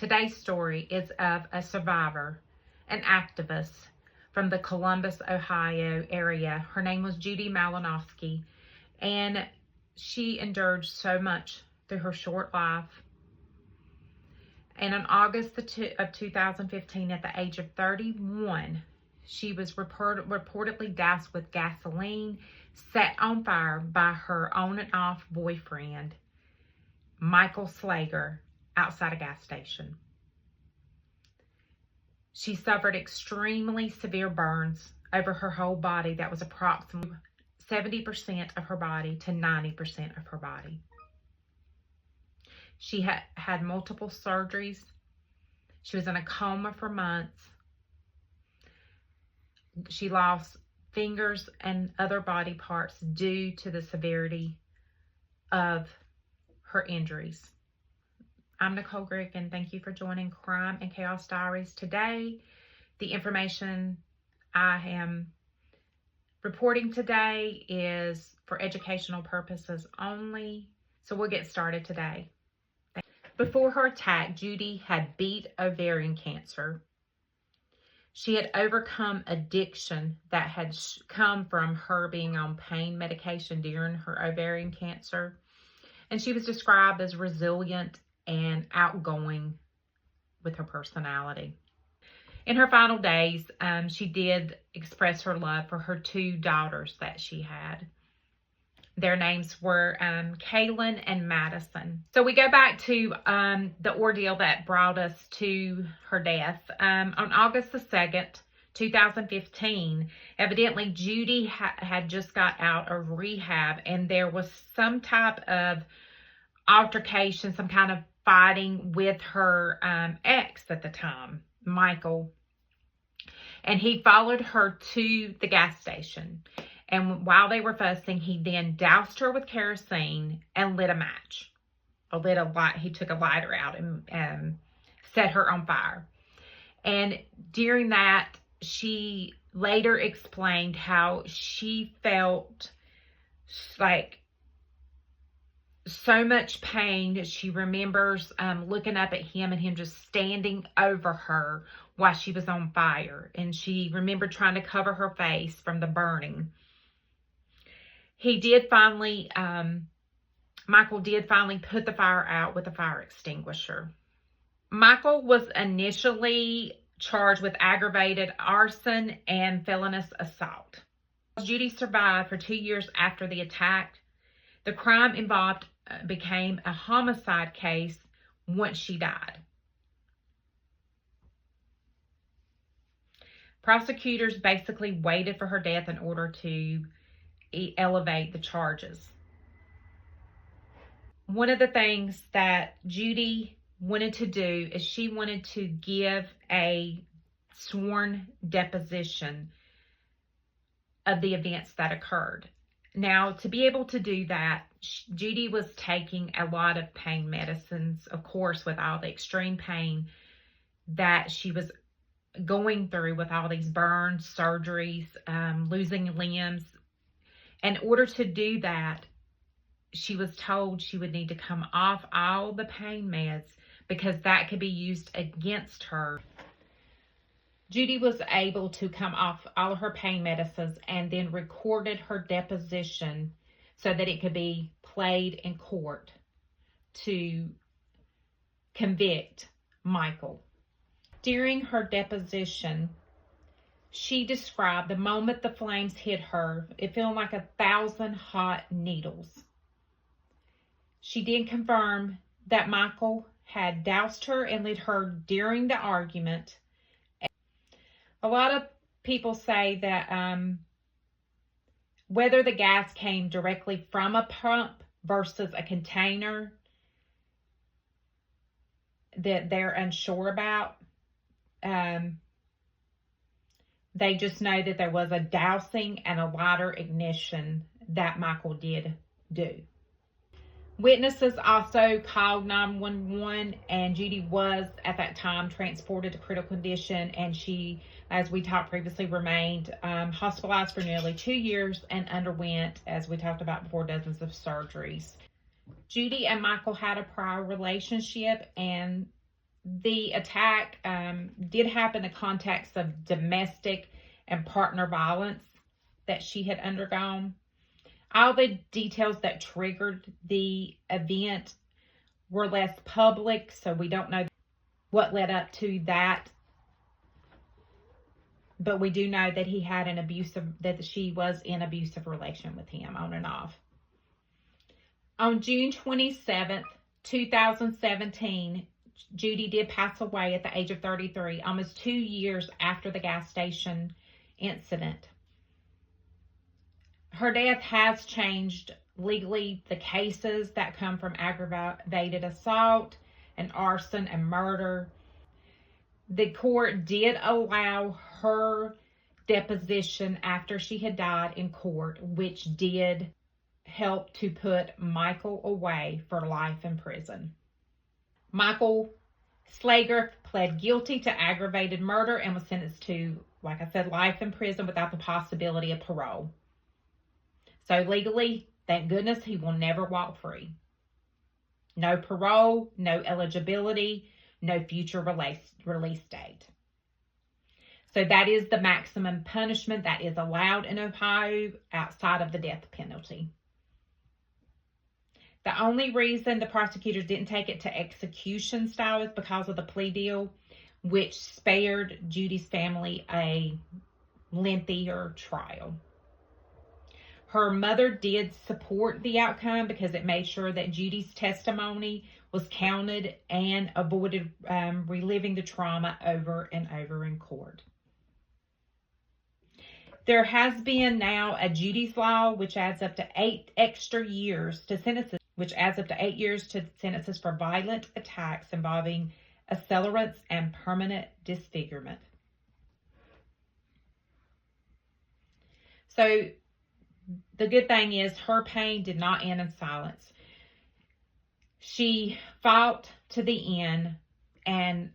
Today's story is of a survivor, an activist from the Columbus, Ohio area. Her name was Judy Malinowski, and she endured so much through her short life. And in August of 2015, at the age of 31, she was reportedly doused with gasoline, set on fire by her on and off boyfriend, Michael Slager, outside a gas station. She suffered extremely severe burns over her whole body that was approximately 70% of her body to 90% of her body. She had multiple surgeries. She was in a coma for months. She lost fingers and other body parts due to the severity of her injuries. I'm Nicole Grigg, and thank you for joining Crime and Chaos Diaries. Today, the information I am reporting today is for educational purposes only, so we'll get started today. Before her attack, Judy had beat ovarian cancer. She had overcome addiction that had come from her being on pain medication during her ovarian cancer. And she was described as resilient and outgoing with her personality. In her final days, she did express her love for her two daughters that she had. Their names were Kaylin and Madison. So we go back to the ordeal that brought us to her death. On August the 2nd, 2015, evidently Judy had just got out of rehab, and there was some type of altercation, some kind of fighting with her ex at the time, Michael. And he followed her to the gas station. And while they were fussing, he then doused her with kerosene and lit a match. He took a lighter out and set her on fire. And during that, she later explained how she felt like so much pain. She remembers looking up at him and him just standing over her while she was on fire. And she remembered trying to cover her face from the burning. He did finally, Michael did finally put the fire out with a fire extinguisher. Michael was initially charged with aggravated arson and felonious assault. Judy survived for 2 years after the attack. The crime involved became a homicide case once she died. Prosecutors basically waited for her death in order to elevate the charges. One of the things that Judy wanted to do is she wanted to give a sworn deposition of the events that occurred. Now, to be able to do that, Judy was taking a lot of pain medicines, of course, with all the extreme pain that she was going through with all these burns, surgeries, losing limbs. In order to do that, she was told she would need to come off all the pain meds because that could be used against her. Judy was able to come off all of her pain medicines and then recorded her deposition so that it could be played in court to convict Michael. During her deposition, she described the moment the flames hit her, it felt like 1,000 hot needles. She did confirm that Michael had doused her and lit her during the argument. A lot of people say that whether the gas came directly from a pump versus a container, that they're unsure about. They just know that there was a dousing and a lighter ignition that Michael did do. Witnesses also called 911, and Judy was at that time transported to critical condition, and she, as we talked previously, remained hospitalized for nearly 2 years and underwent, as we talked about before, dozens of surgeries. Judy and Michael had a prior relationship, and The attack did happen in the context of domestic and partner violence that she had undergone. All the details that triggered the event were less public, so we don't know what led up to that. But we do know that that she was in abusive relation with him on and off. On June 27th, 2017, Judy did pass away at the age of 33, almost 2 years after the gas station incident. Her death has changed legally the cases that come from aggravated assault and arson and murder. The court did allow her deposition after she had died in court, which did help to put Michael away for life in prison. Michael Slager pled guilty to aggravated murder and was sentenced to, like I said, life in prison without the possibility of parole. So legally, thank goodness, he will never walk free. No parole, no eligibility, no future release date. So that is the maximum punishment that is allowed in Ohio outside of the death penalty. The only reason the prosecutors didn't take it to execution style is because of the plea deal, which spared Judy's family a lengthier trial. Her mother did support the outcome because it made sure that Judy's testimony was counted and avoided reliving the trauma over and over in court. There has been now a Judy's Law, which adds up to 8 extra years to sentences, for violent attacks involving accelerants and permanent disfigurement. So the good thing is her pain did not end in silence. She fought to the end and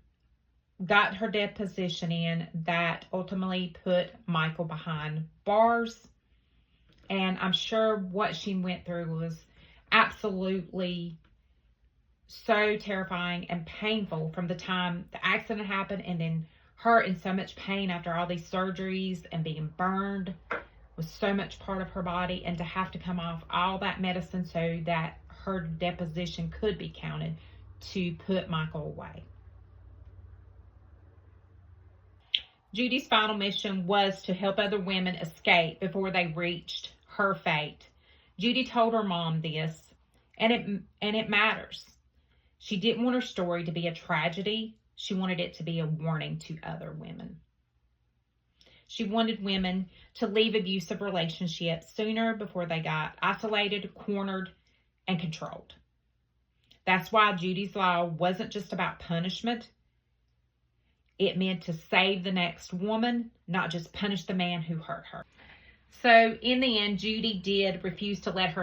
got her deposition in that ultimately put Michael behind bars. And I'm sure what she went through was absolutely so terrifying and painful from the time the accident happened, and then her in so much pain after all these surgeries and being burned was so much part of her body, and to have to come off all that medicine so that her deposition could be counted to put Michael away. Judy's final mission was to help other women escape before they reached her fate. Judy told her mom this, and it matters. She didn't want her story to be a tragedy. She wanted it to be a warning to other women. She wanted women to leave abusive relationships sooner before they got isolated, cornered, and controlled. That's why Judy's Law wasn't just about punishment. It meant to save the next woman, not just punish the man who hurt her. So in the end, Judy did refuse to let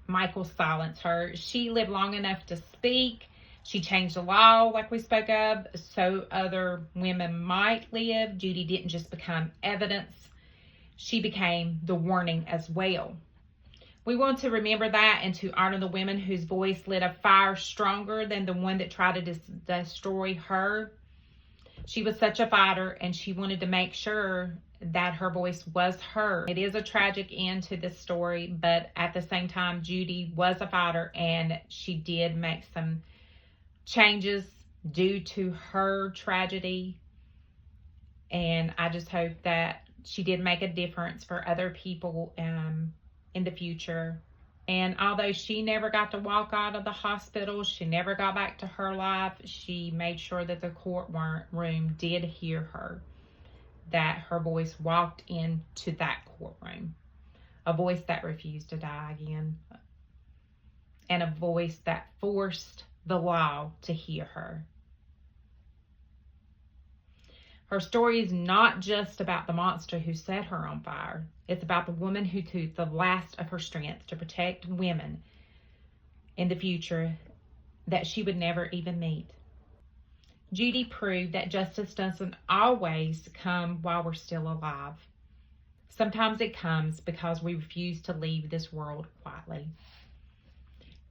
Michael silence her. She lived long enough to speak. She changed the law, like we spoke of, so other women might live. Judy didn't just become evidence. She became the warning as well. We want to remember that and to honor the women whose voice lit a fire stronger than the one that tried to destroy her. She was such a fighter, and she wanted to make sure that her voice was heard. It is a tragic end to this story, but at the same time, Judy was a fighter, and she did make some changes due to her tragedy. And I just hope that she did make a difference for other people in the future. And although she never got to walk out of the hospital, she never got back to her life, she made sure that the courtroom did hear her, that her voice walked into that courtroom, a voice that refused to die again, and a voice that forced the law to hear her. Her story is not just about the monster who set her on fire. It's about the woman who took the last of her strength to protect women in the future that she would never even meet. Judy proved that justice doesn't always come while we're still alive. Sometimes it comes because we refuse to leave this world quietly.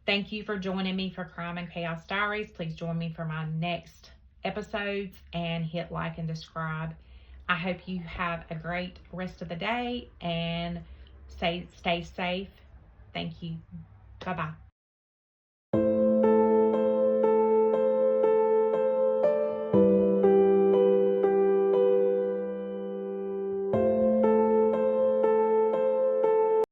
Thank you for joining me for Crime and Chaos Diaries. Please join me for my next episodes and hit like and subscribe. I hope you have a great rest of the day and stay safe. Thank you. Bye-bye.